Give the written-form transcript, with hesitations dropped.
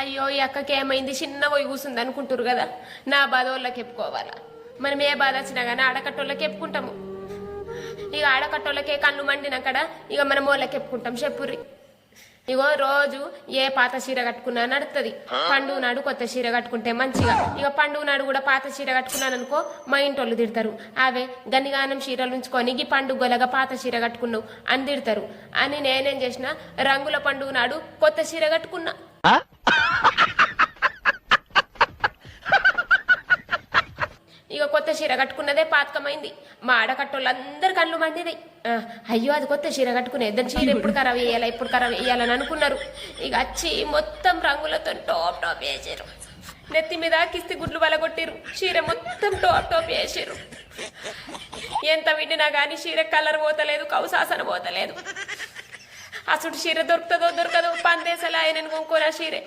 అయ్యో ఈ అక్కకి ఏమైంది చిన్న పోయి కూసుంది అనుకుంటారు కదా, నా బాధ వాళ్ళకి చెప్పుకోవాలా. మనం ఏ బాధ వచ్చినా కానీ ఆడకట్టోళ్ళకి చెప్పుకుంటాము. ఇక ఆడకట్టోళ్ళకే కళ్ళు మండినక్కడ ఇక మనం వాళ్ళకి చెప్పుకుంటాం. చెప్పుర్రి. ఇగో రోజు ఏ పాత చీర కట్టుకున్నా నడుతుంది. పండుగ నాడు కొత్త చీర కట్టుకుంటే మంచిగా. ఇక పండుగ నాడు కూడా పాత చీర కట్టుకున్నాను అనుకో మా ఇంటోళ్ళు తిడతారు. అవే గనిగానం చీరలు ఉంచుకొని ఈ పండుగ గొలగా పాత చీర కట్టుకున్నావు అని తిడతారు అని నేనేం చేసిన, రంగుల పండుగ నాడు కొత్త చీర కట్టుకున్నా. ఇక కొత్త చీర కట్టుకున్నదే పాతకమైంది. మా ఆడకట్టోళ్ళందరు కళ్ళు మండినాయి. అయ్యో అది కొత్త చీర కట్టుకునే దాని చీర ఎప్పుడు ఖరాబ్ వేయాలా ఎప్పుడు ఖరాబ్ వేయాలని అనుకున్నారు. ఇక వచ్చి మొత్తం రంగులతో టోప్ టాప్ వేసారు. నెత్తి మీద కిస్తి గుడ్లు వలగొట్టిరు. చీర మొత్తం టోప్ టాప్ వేసారు. ఎంత విండినా కానీ చీర కలర్ పోతలేదు, కౌసాసన పోతలేదు. అసలు చీర దొరుకుతుందో దొరకదో పందేసలా ఆయన కొనుక్కోరా చీరే.